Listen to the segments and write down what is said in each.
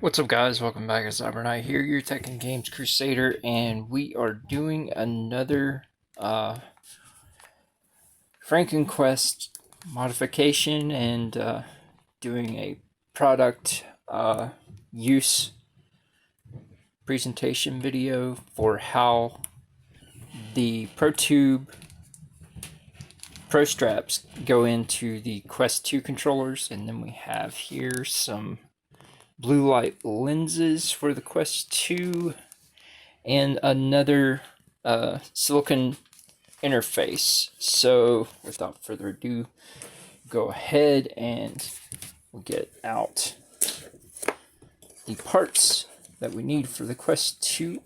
What's up, guys? Welcome back. It's Cyberknight here, your Tech and Games Crusader, and we are doing another FrankenQuest modification and doing a product use presentation video for how the ProTube Pro straps go into the Quest 2 controllers, and then we have here some blue light lenses for the Quest 2 and another silicon interface. So without further ado, go ahead and we'll get out the parts that we need for the Quest 2.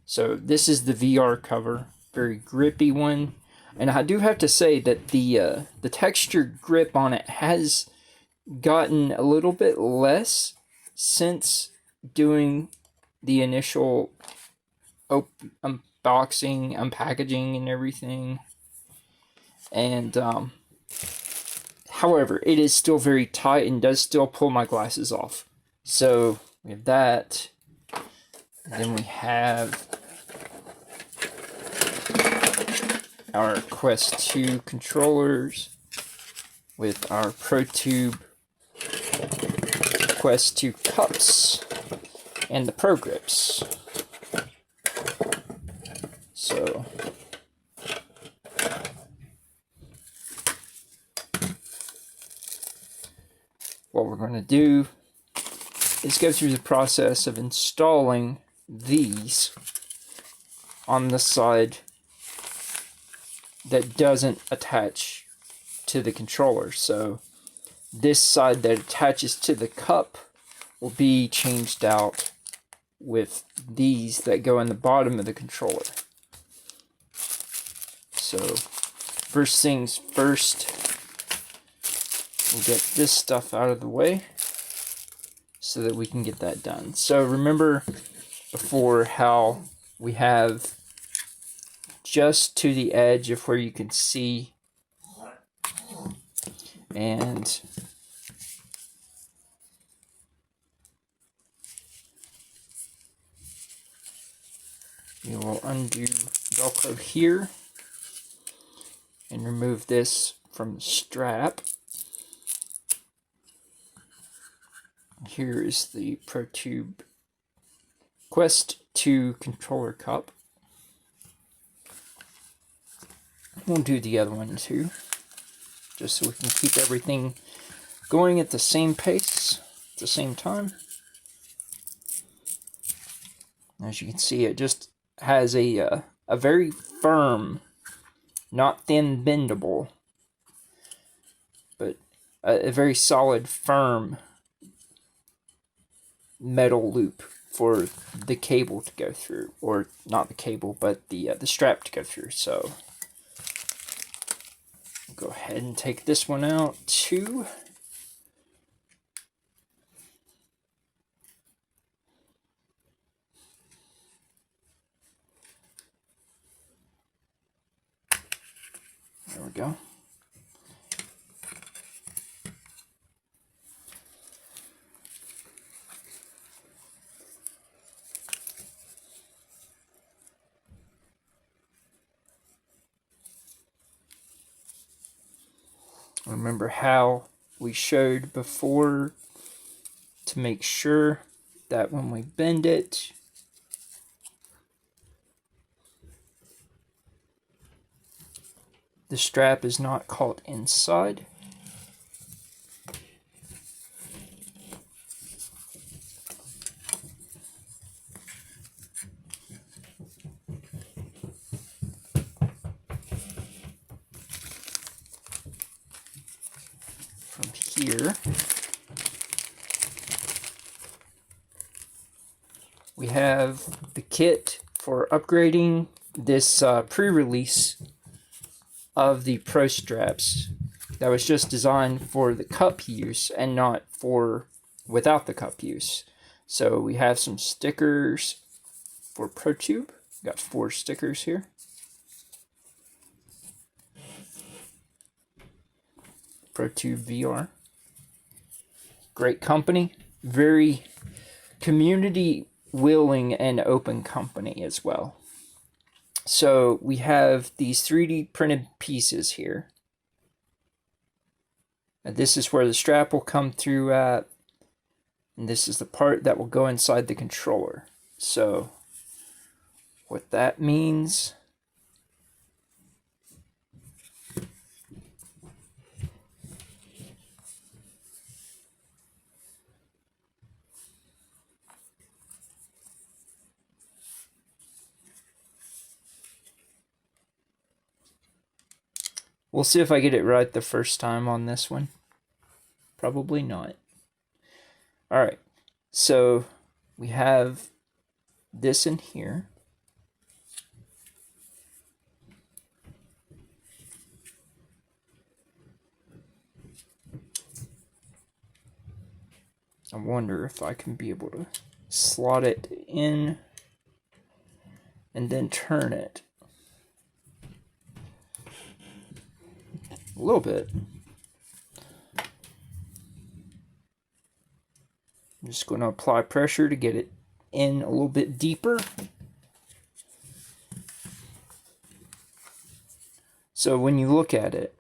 So this is the VR cover, very grippy one. And I do have to say that the texture grip on it has gotten a little bit less since doing the initial unboxing, unpackaging, and everything. And however, it is still very tight and does still pull my glasses off. So we have that. Then we have our Quest 2 controllers with our ProTube Quest 2 cups and the Pro grips. So what we're going to do is go through the process of installing these on the side that doesn't attach to the controller. So this side that attaches to the cup will be changed out with these that go in the bottom of the controller. So first things first, we'll get this stuff out of the way so that we can get that done. So remember before how we have just to the edge of where you can see, and you will undo Velcro here and remove this from the strap. Here is the ProTube Quest 2 controller cup. We'll do the other one too, just so we can keep everything going at the same pace, at the same time. As you can see, it just has a very firm, not thin bendable, but a very solid, firm metal loop for the cable to go through, or not the cable, but the strap to go through. So go ahead and take this one out too. There we go. Remember how we showed before to make sure that when we bend it, the strap is not caught inside. From here, we have the kit for upgrading this pre-release of the Pro straps that was just designed for the cup use and not for without the cup use. So we have some stickers for ProTube. Got 4 stickers here. ProtubeVR. Great company, very community willing and open company as well. So we have these 3D printed pieces here. And this is where the strap will come through at, and this is the part that will go inside the controller. So what that means, we'll see if I get it right the first time on this one. Probably not. Alright, so we have this in here. I wonder if I can be able to slot it in and then turn it. A little bit. I'm just going to apply pressure to get it in a little bit deeper. So when you look at it,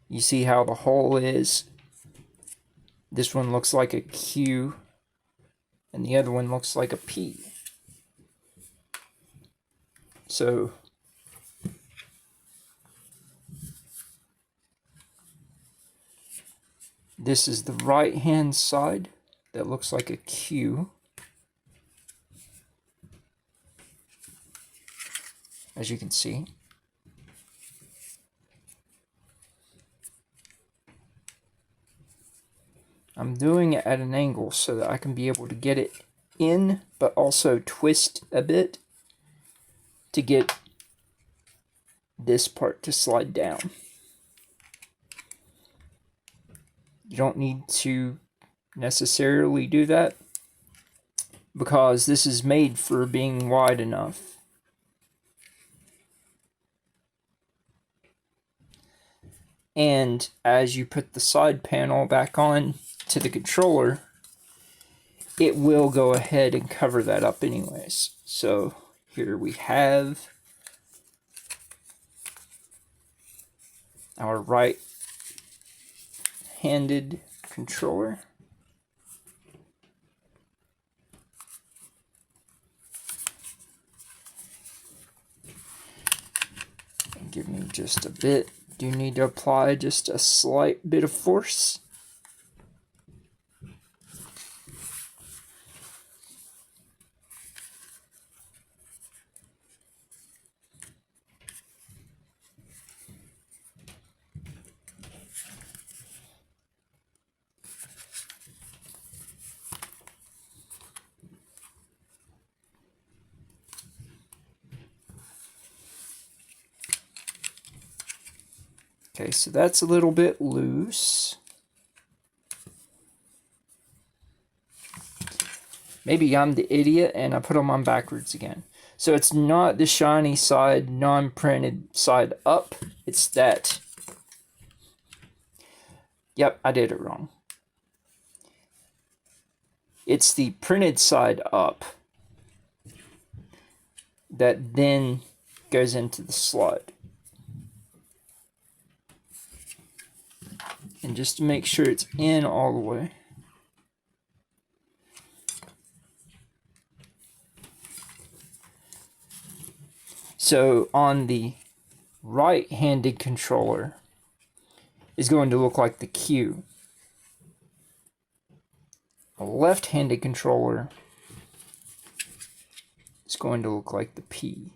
you see how the hole is. This one looks like a Q, and the other one looks like a P. So this is the right hand side that looks like a Q. As you can see. I'm doing it at an angle so that I can be able to get it in, but also twist a bit to get this part to slide down. You don't need to necessarily do that because this is made for being wide enough. And as you put the side panel back on to the controller, it will go ahead and cover that up anyways. So here we have our right-handed controller. And give me just a bit. Do need to apply just a slight bit of force. Okay, so that's a little bit loose. Maybe I'm the idiot and I put them on backwards again. So it's not the shiny side, non-printed side up. It's that. Yep, I did it wrong. It's the printed side up that then goes into the slot. And just to make sure it's in all the way. So on the right-handed controller is going to look like the Q. A left-handed controller is going to look like the P.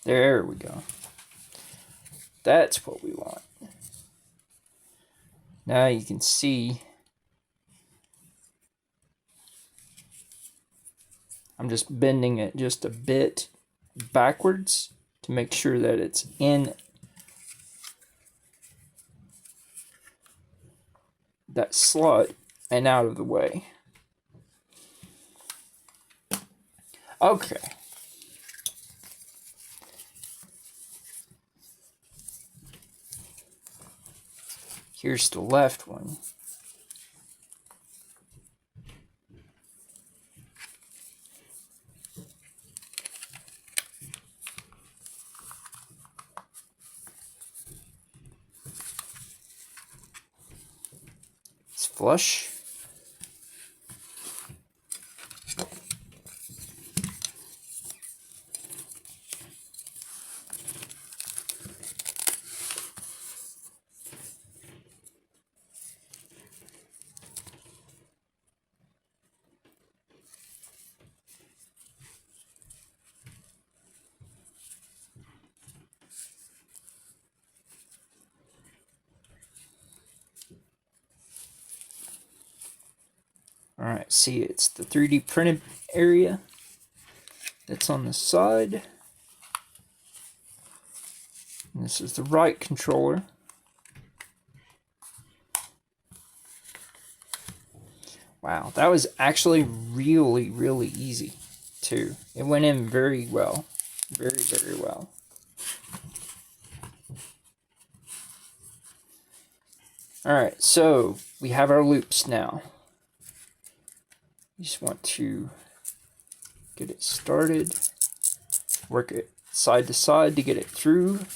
There we go. That's what we want. Now you can see I'm just bending it just a bit backwards to make sure that it's in that slot, and out of the way. Okay. Here's the left one. It's flush. Alright, see, it's the 3D printed area that's on the side. And this is the right controller. Wow, that was actually really, really easy, too. It went in very well. Very, very well. Alright, so we have our loops now. You just want to get it started, work it side to side to get it through.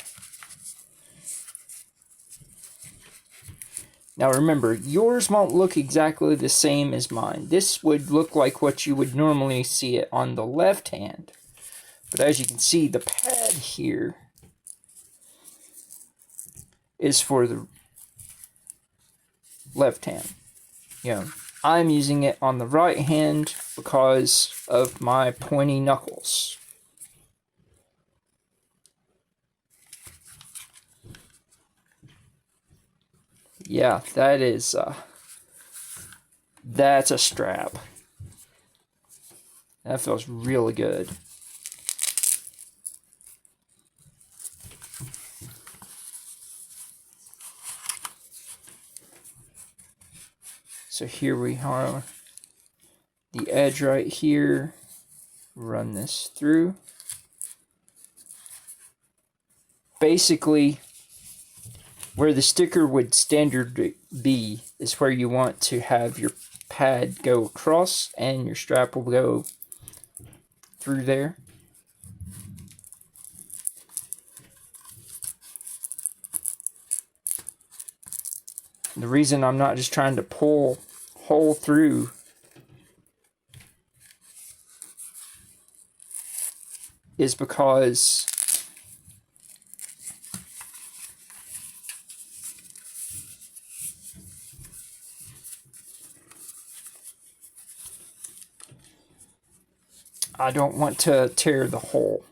Now remember, yours won't look exactly the same as mine. This would look like what you would normally see it on the left hand. But as you can see, the pad here is for the left hand. You know, I'm using it on the right hand because of my pointy knuckles. Yeah, that is, that's a strap. That feels really good. So here we are, the edge right here, run this through. Basically, where the sticker would standard be is where you want to have your pad go across and your strap will go through there. The reason I'm not just trying to pull hole through is because I don't want to tear the hole.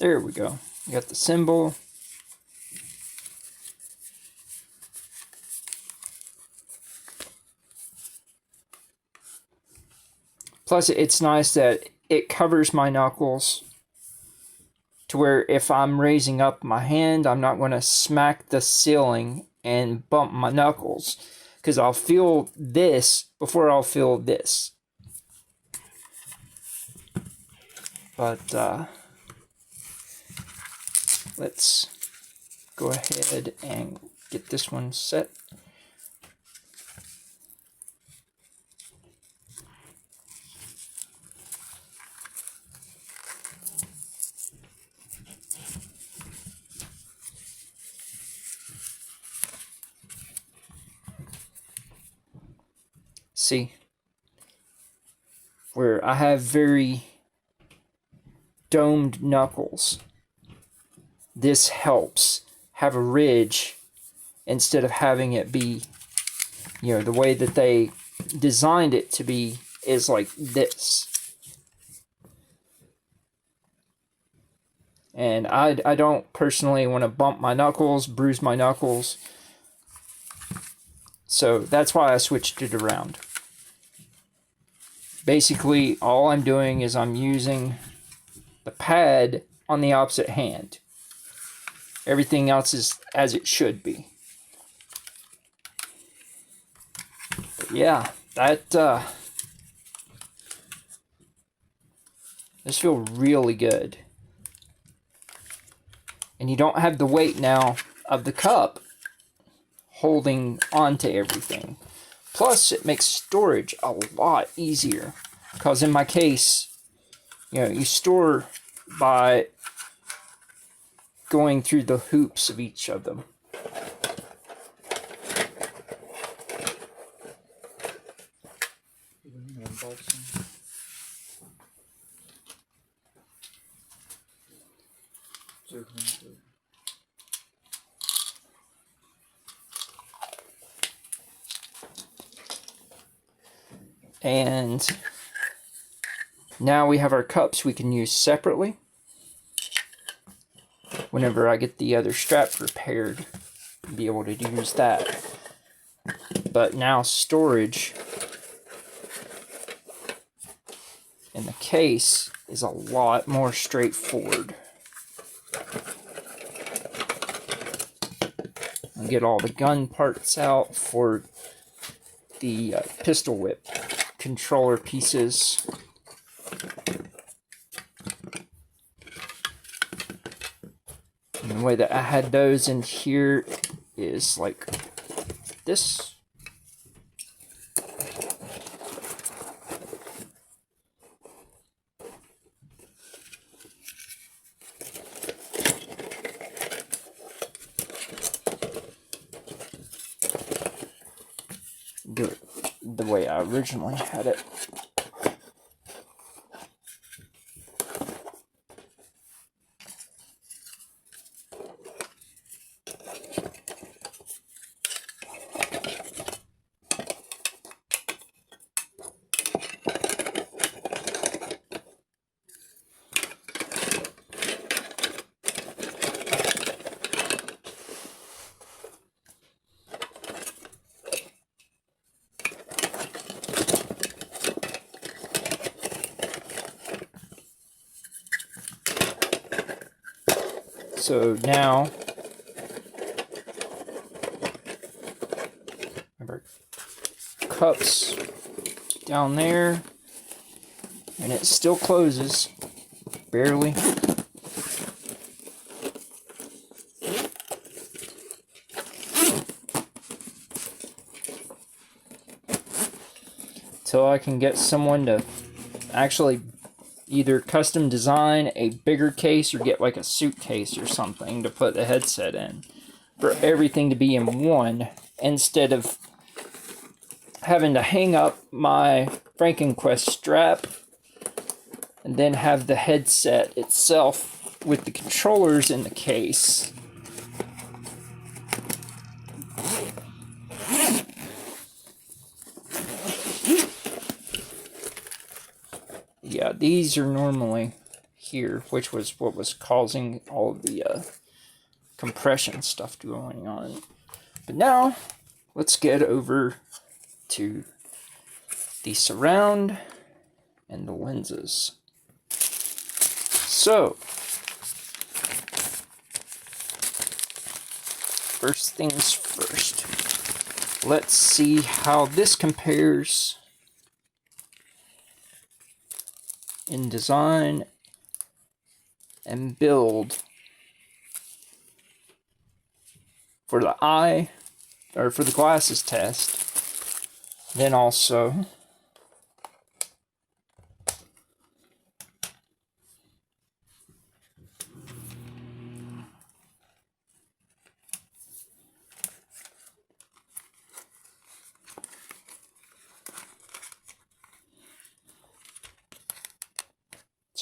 There we go. We got the symbol. Plus, it's nice that it covers my knuckles to where if I'm raising up my hand, I'm not going to smack the ceiling and bump my knuckles, because I'll feel this before I'll feel this. But let's go ahead and get this one set. See? Where I have very domed knuckles. This helps have a ridge instead of having it be, you know, the way that they designed it to be is like this. And I don't personally want to bump my knuckles, bruise my knuckles. So that's why I switched it around. Basically, all I'm doing is I'm using the pad on the opposite hand. Everything else is as it should be. But yeah, that this feels really good. And you don't have the weight now of the cup holding onto everything. Plus, it makes storage a lot easier. Because in my case, you know, you store by going through the hoops of each of them. And now we have our cups we can use separately. Whenever I get the other strap repaired, I'll be able to use that. But now storage in the case is a lot more straightforward. I'll get all the gun parts out for the pistol whip controller pieces. And the way that I had those in here is like this. Do it the way I originally had it. So now, remember, cups down there, and it still closes, barely. Till I can get someone to actually either custom design a bigger case or get like a suitcase or something to put the headset in, for everything to be in one instead of having to hang up my FrankenQuest strap and then have the headset itself with the controllers in the case. Yeah, these are normally here, which was what was causing all of the compression stuff going on. But now, let's get over to the surround and the lenses. So, first things first, let's see how this compares in design and build for the eye, or for the glasses test. Then also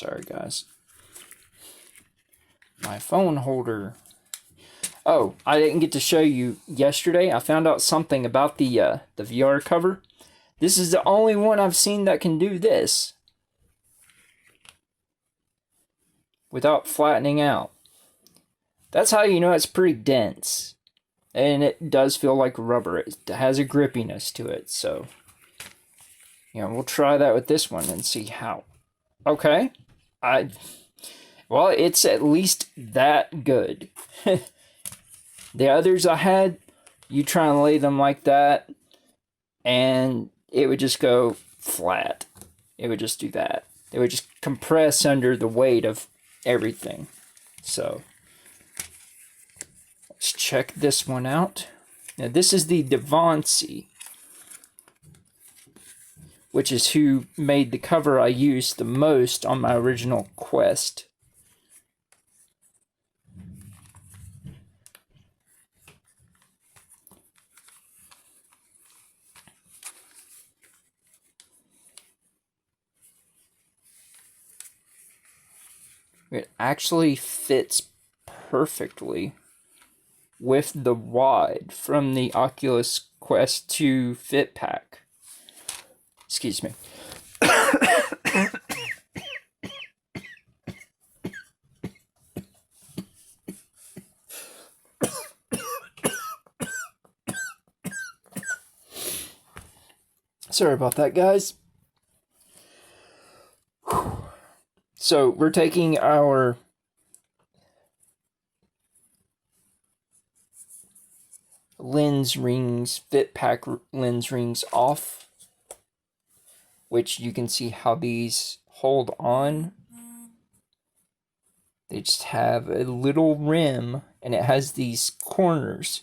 Sorry, guys. My phone holder. Oh, I didn't get to show you yesterday. I found out something about the VR cover. This is the only one I've seen that can do this without flattening out. That's how you know it's pretty dense. And it does feel like rubber. It has a grippiness to it. So, yeah, we'll try that with this one and see how. Okay. Well, it's at least that good. The others I had, you try and lay them like that, and it would just go flat. It would just do that. It would just compress under the weight of everything. So, let's check this one out. Now, this is the Devansi, which is who made the cover I used the most on my original Quest. It actually fits perfectly with the wide from the Oculus Quest 2 Fit Pack. Excuse me. Sorry about that, guys. So we're taking our lens rings, Fit Pack lens rings off, which you can see how these hold on. They just have a little rim, and it has these corners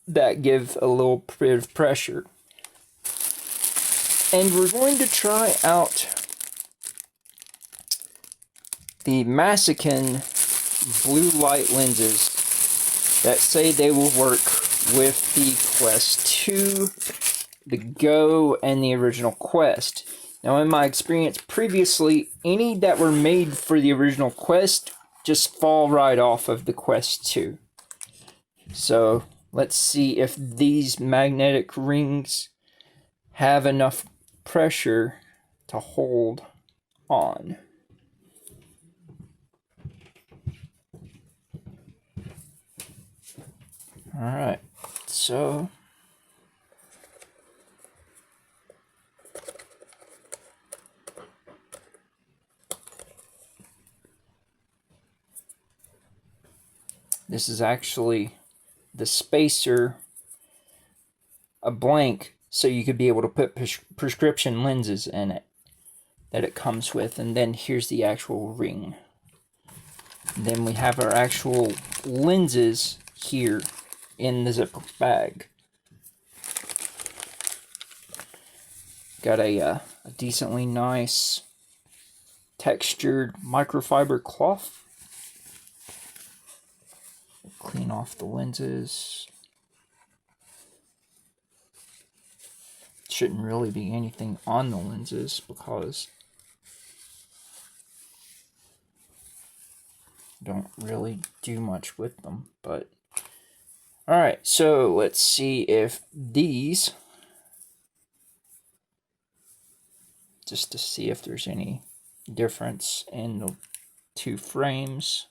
that give a little bit of pressure. And we're going to try out the Masiken blue light lenses that say they will work with the Quest 2, the Go, and the original Quest. Now, in my experience previously, any that were made for the original Quest just fall right off of the Quest 2. So, let's see if these magnetic rings have enough pressure to hold on. Alright, so this is actually the spacer, a blank, so you could be able to put prescription lenses in it that it comes with, and then here's the actual ring. And then we have our actual lenses here in the zipper bag. Got a decently nice textured microfiber cloth. Clean off the lenses. Shouldn't really be anything on the lenses because I don't really do much with them, but alright, so let's see if these, just to see if there's any difference in the two frames.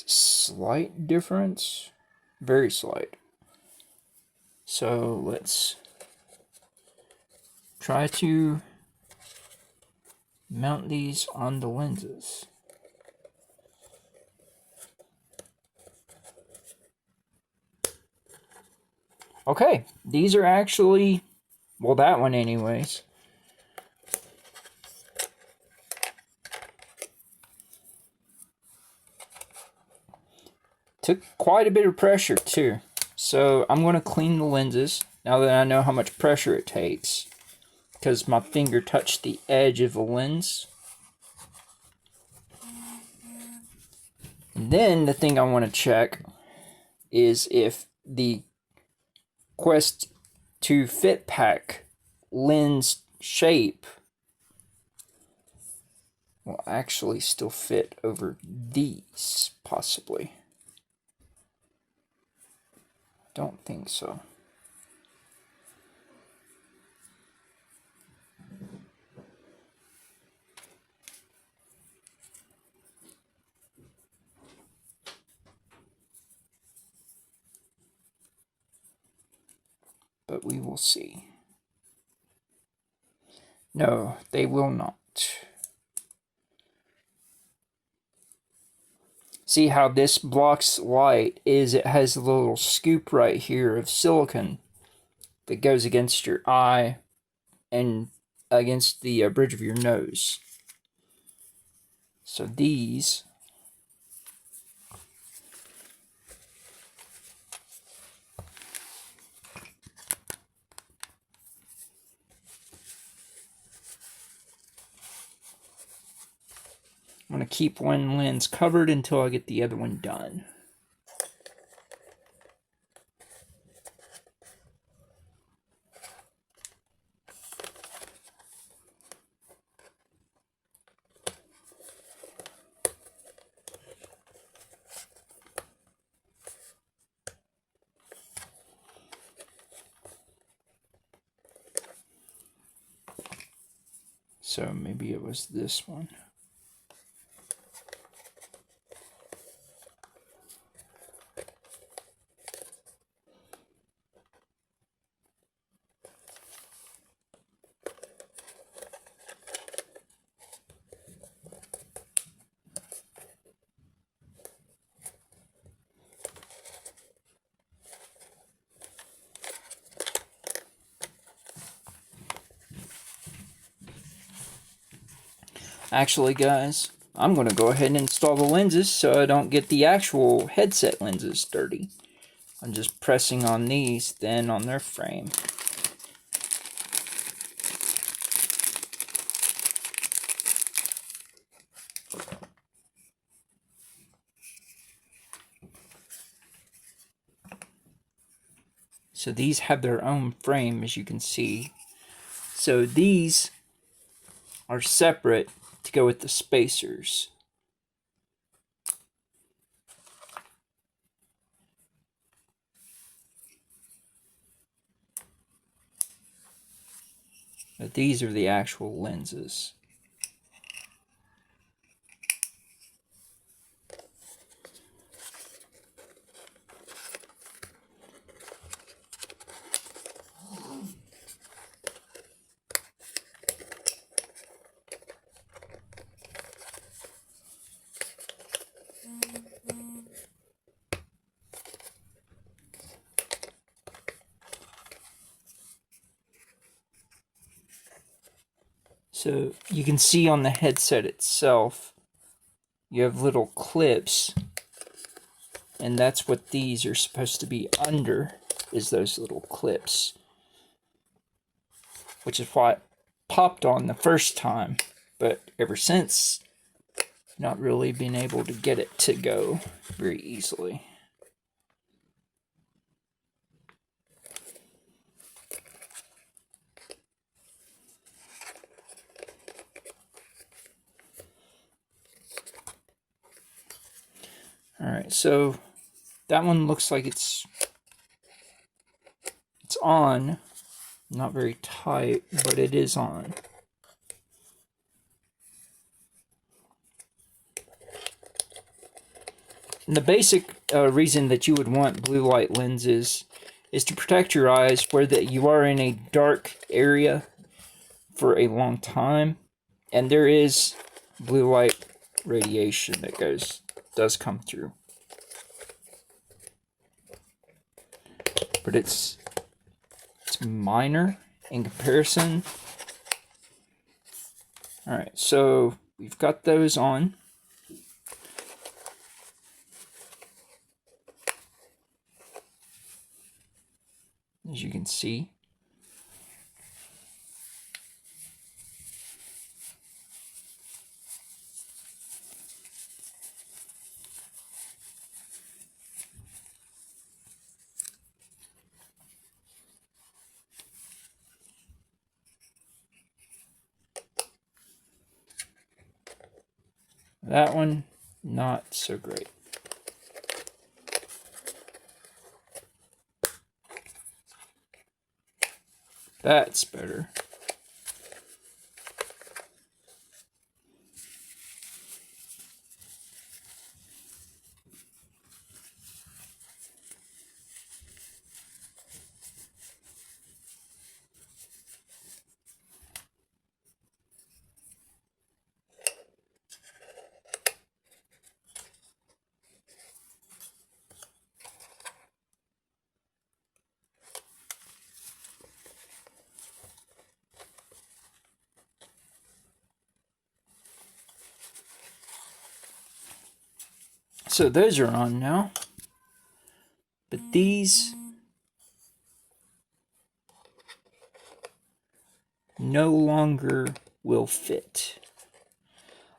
Slight difference, very slight. So let's try to mount these on the lenses. Okay, these are actually, well, that one anyways. Took quite a bit of pressure too. So I'm going to clean the lenses now that I know how much pressure it takes, because my finger touched the edge of the lens. And then the thing I want to check is if the Quest 2 Fit Pack lens shape will actually still fit over these, possibly. Don't think so. But we will see. No, they will not. See how this blocks light is it has a little scoop right here of silicone that goes against your eye and against the bridge of your nose. So these I'm going to keep one lens covered until I get the other one done. So maybe it was this one. Actually, guys, I'm going to go ahead and install the lenses so I don't get the actual headset lenses dirty. I'm just pressing on these, then on their frame. So these have their own frame, as you can see. So these are separate to go with the spacers. But these are the actual lenses. So you can see on the headset itself, you have little clips, and that's what these are supposed to be under, is those little clips. Which is why it popped on the first time, but ever since, not really been able to get it to go very easily. Alright, so that one looks like it's on. Not very tight, but it is on. And the basic reason that you would want blue light lenses is to protect your eyes where you are in a dark area for a long time, and there is blue light radiation that does come through. But it's minor in comparison. Alright, so we've got those on. As you can see. That one, not so great. That's better. So those are on now. But these no longer will fit.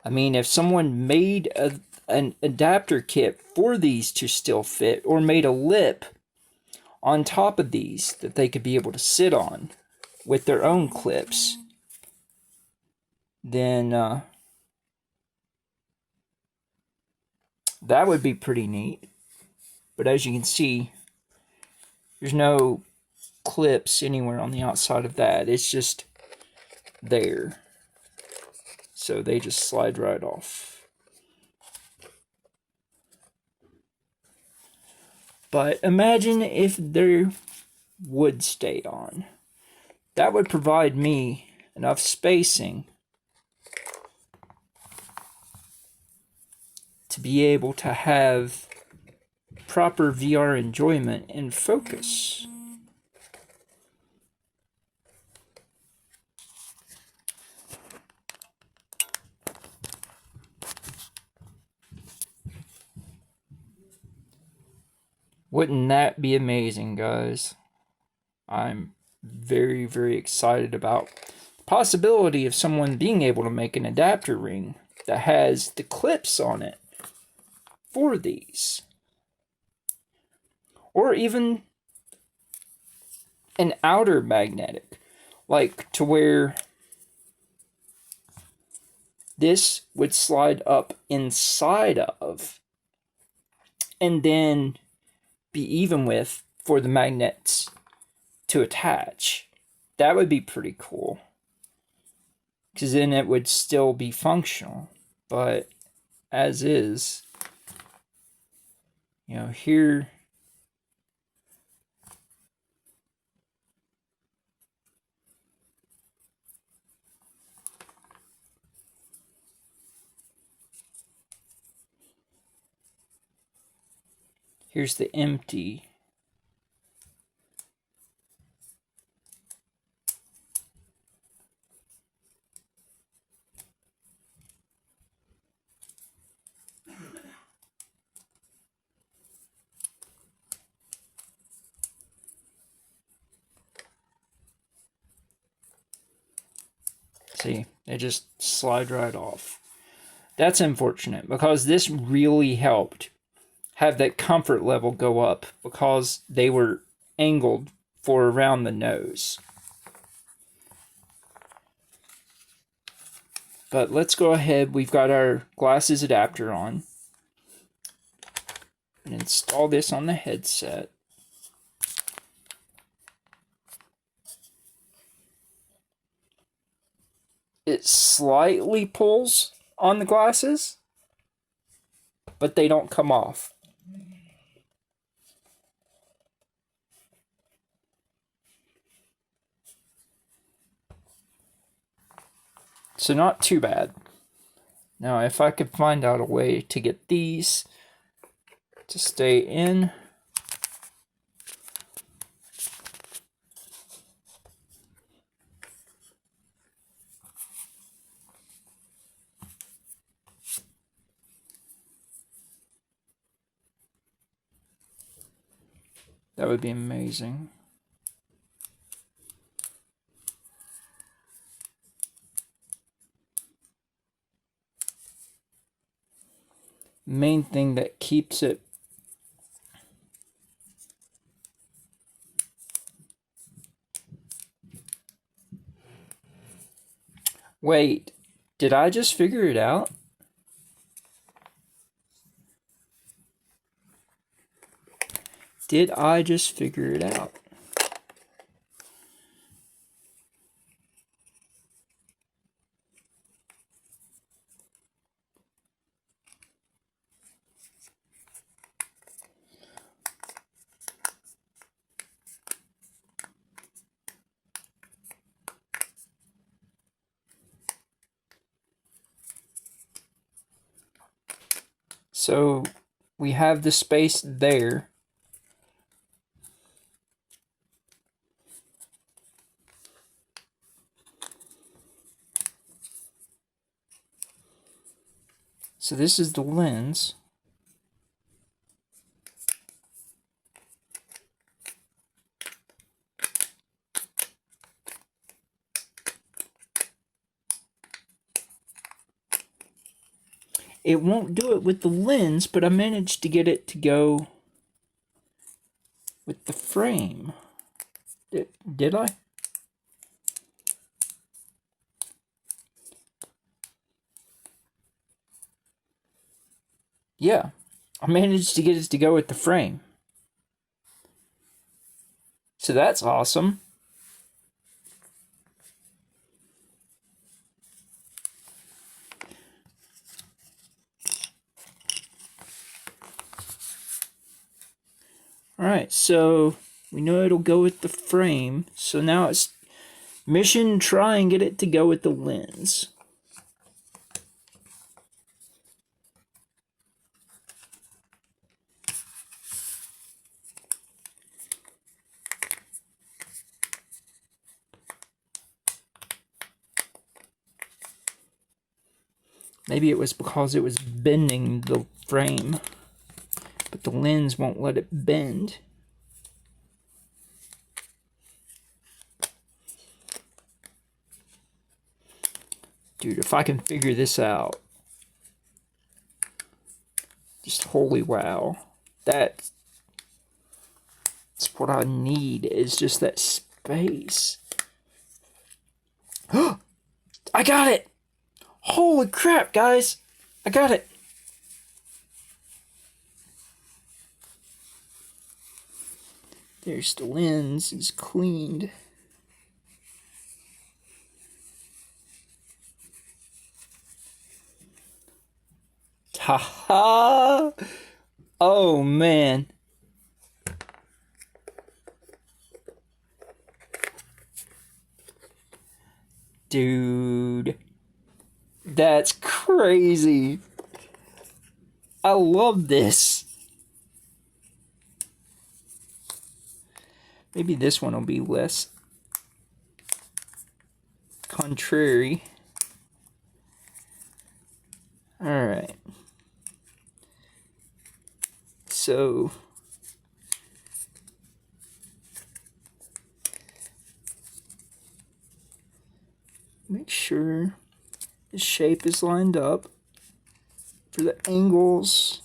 I mean, if someone made an adapter kit for these to still fit, or made a lip on top of these that they could be able to sit on with their own clips, then that would be pretty neat. But as you can see, there's no clips anywhere on the outside of that. It's just there. So they just slide right off. But imagine if there would stay on. That would provide me enough spacing to be able to have proper VR enjoyment and focus. Wouldn't that be amazing, guys? I'm very, very excited about the possibility of someone being able to make an adapter ring that has the clips on it for these. Or even an outer magnetic, like to where this would slide up inside of and then be even with for the magnets to attach. That would be pretty cool, because then it would still be functional. But as is, you know, here's the empty. See, they just slide right off. That's unfortunate, because this really helped have that comfort level go up, because they were angled for around the nose. But let's go ahead. We've got our glasses adapter on, and install this on the headset. It slightly pulls on the glasses, but they don't come off. So not too bad. Now, if I could find out a way to get these to stay in. That would be amazing. Main thing that keeps it Wait, did I just figure it out? Did I just figure it out? So we have the space there. So this is the lens. It won't do it with the lens, but I managed to get it to go with the frame. Did I? Yeah, I managed to get it to go with the frame. So that's awesome. Alright, so we know it'll go with the frame. So now it's mission try and get it to go with the lens. Maybe it was because it was bending the frame, but the lens won't let it bend. Dude, if I can figure this out, just holy wow. That's what I need, is just that space. I got it! Holy crap, guys! I got it! There's the lens, it's cleaned. Ha-ha! Oh, man. Dude. That's crazy. I love this. Maybe this one will be less contrary. Alright. So make sure the shape is lined up for the angles.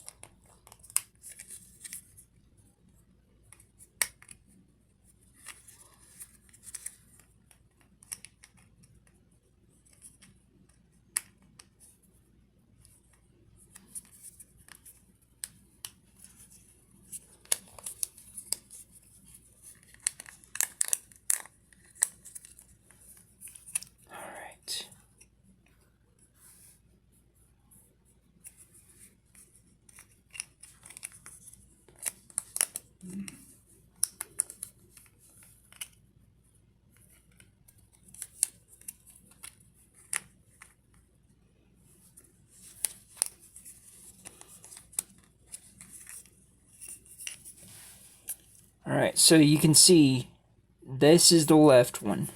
Alright, so you can see this is the left one.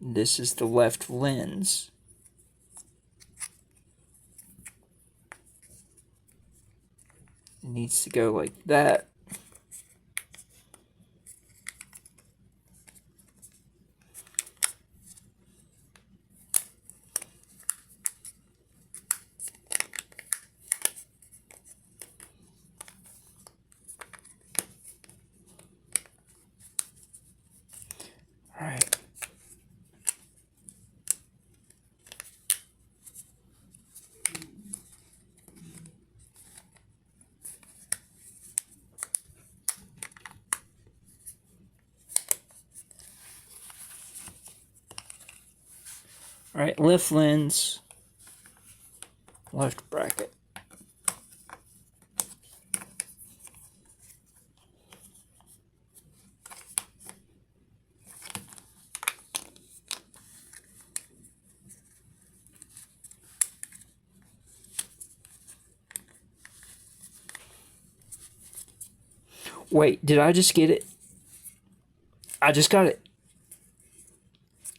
This is the left lens. It needs to go like that. Alright. Alright, left lens, left bracket. Wait, did I just get it? I just got it.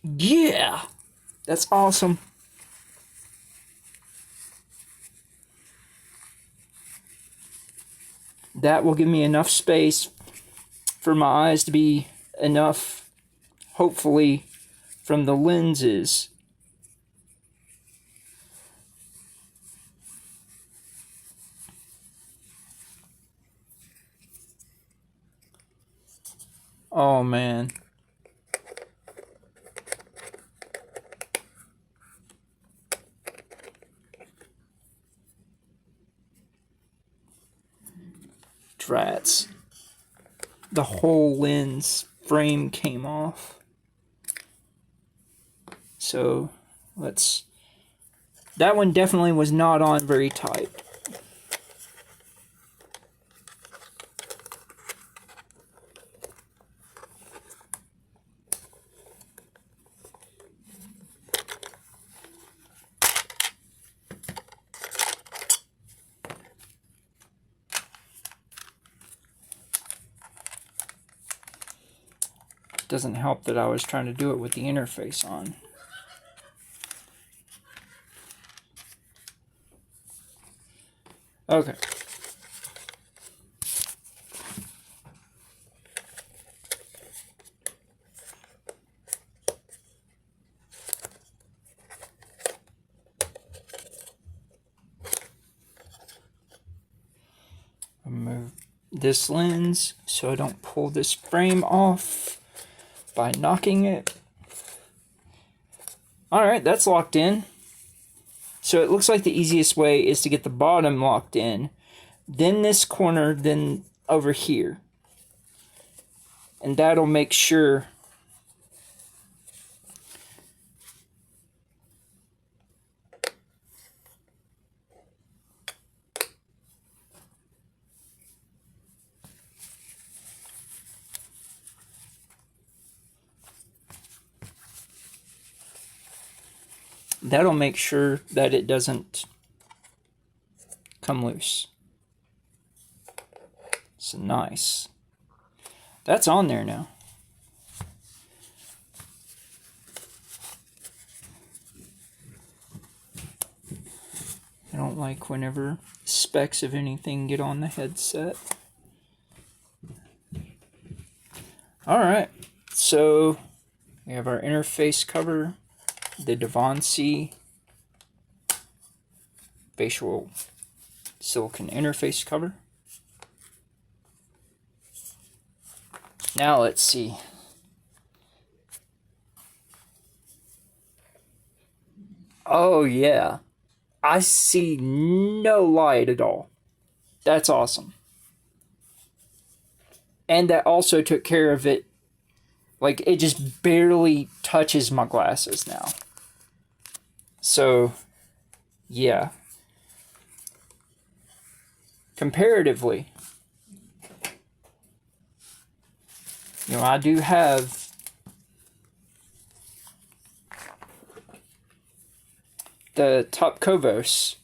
Yeah! That's awesome. That will give me enough space for my eyes to be enough, hopefully, from the lenses. Oh man. Drats. The whole lens frame came off. So let's... That one definitely was not on very tight. Doesn't help that I was trying to do it with the interface on. Okay. I'll move this lens so I don't pull this frame off by knocking it. Alright, that's locked in. So it looks like the easiest way is to get the bottom locked in, then this corner, then over here. And that'll make sure that it doesn't come loose. So nice. That's on there now. I don't like whenever specks of anything get on the headset. Alright, so we have our interface cover, the Devansi facial silicone interface cover. Now let's see. Oh yeah, I see no light at all. That's awesome. And that also took care of it. Like, it just barely touches my glasses now. So, yeah. Comparatively, you know, I do have the Top Covos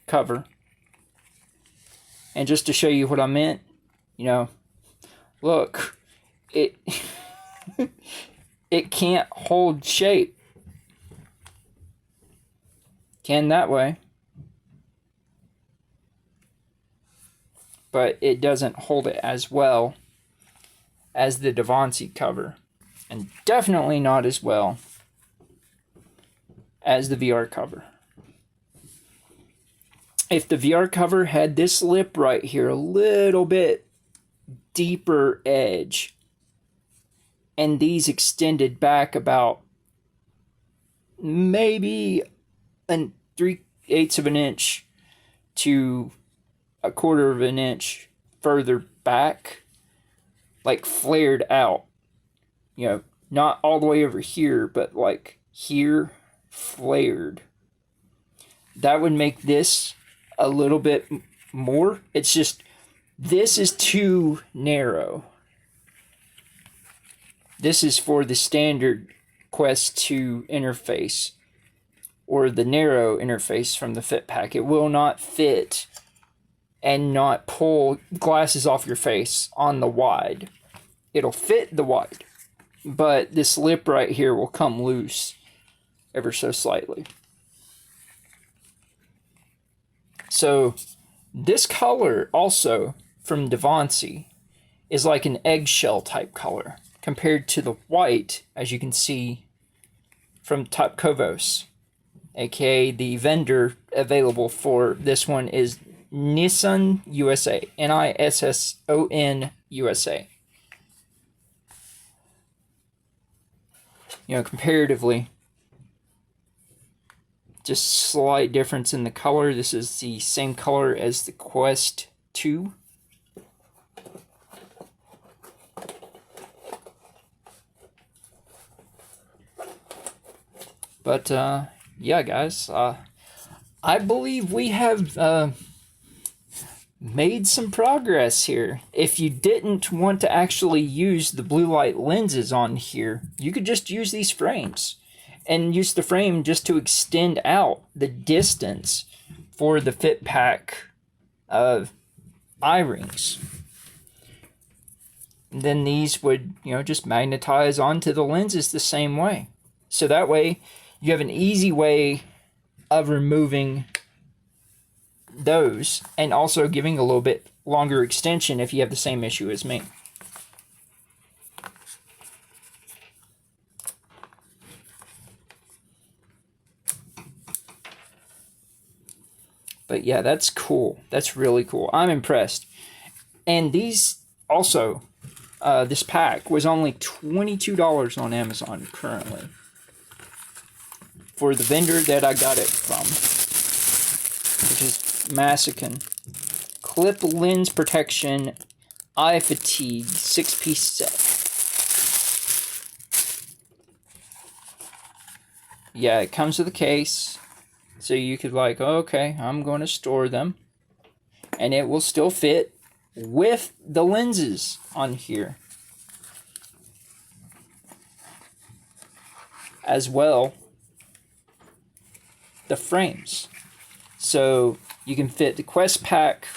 cover. And just to show you what I meant, you know, look, it it can't hold shape. Can that way. But it doesn't hold it as well as the Devansi cover. And definitely not as well as the VR cover. If the VR cover had this lip right here, a little bit deeper edge, and these extended back about maybe 3/8 of an inch to 1/4 of an inch further back, like flared out, you know, not all the way over here, but like here flared. That would make this a little bit more. It's just, this is too narrow. This is for the standard Quest 2 interface, or the narrow interface from the Fit Pack. It will not fit and not pull glasses off your face on the wide. It'll fit the wide, but this lip right here will come loose ever so slightly. So this color also from Devansi is like an eggshell type color compared to the white, as you can see from Topkovos, aka the vendor available for this one is Nissan USA, Nisson USA. You know, comparatively, just slight difference in the color. This is the same color as the Quest 2. But, yeah, guys, I believe we have made some progress here. If you didn't want to actually use the blue light lenses on here, you could just use these frames and use the frame just to extend out the distance for the Fit Pack eye rings. And then these would, you know, just magnetize onto the lenses the same way. So that way you have an easy way of removing those and also giving a little bit longer extension if you have the same issue as me. But yeah, that's cool. That's really cool. I'm impressed. And these also, this pack was only $22 on Amazon currently for the vendor that I got it from, which is Masiken. Clip lens protection, eye fatigue, 6-piece set. Yeah, it comes with a case, so you could like, okay, I'm going to store them, and it will still fit with the lenses on here as well, the frames. So you can fit the Quest Pack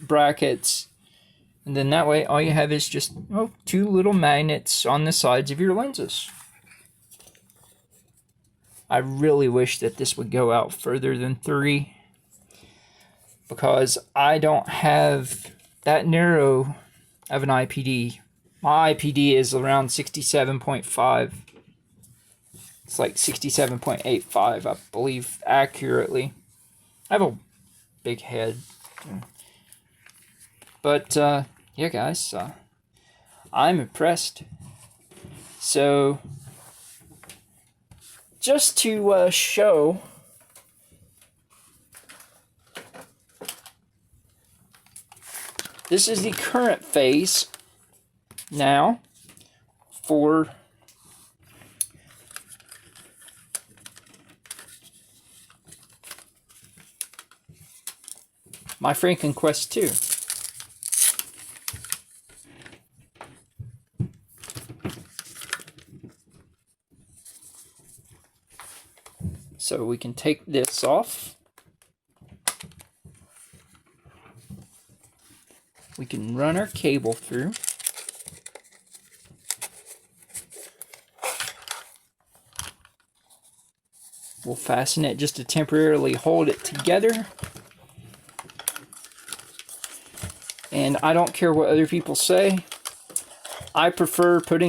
brackets, and then that way all you have is just two little magnets on the sides of your lenses. I really wish that this would go out further than 3, because I don't have that narrow of an IPD. My IPD is around 67.5. It's like 67.85, I believe, accurately. I have a big head. But, yeah, guys, I'm impressed. So, just to show, this is the current phase now for my FrankenQuest2. So we can take this off. We can run our cable through. We'll fasten it just to temporarily hold it together. And I don't care what other people say. I prefer putting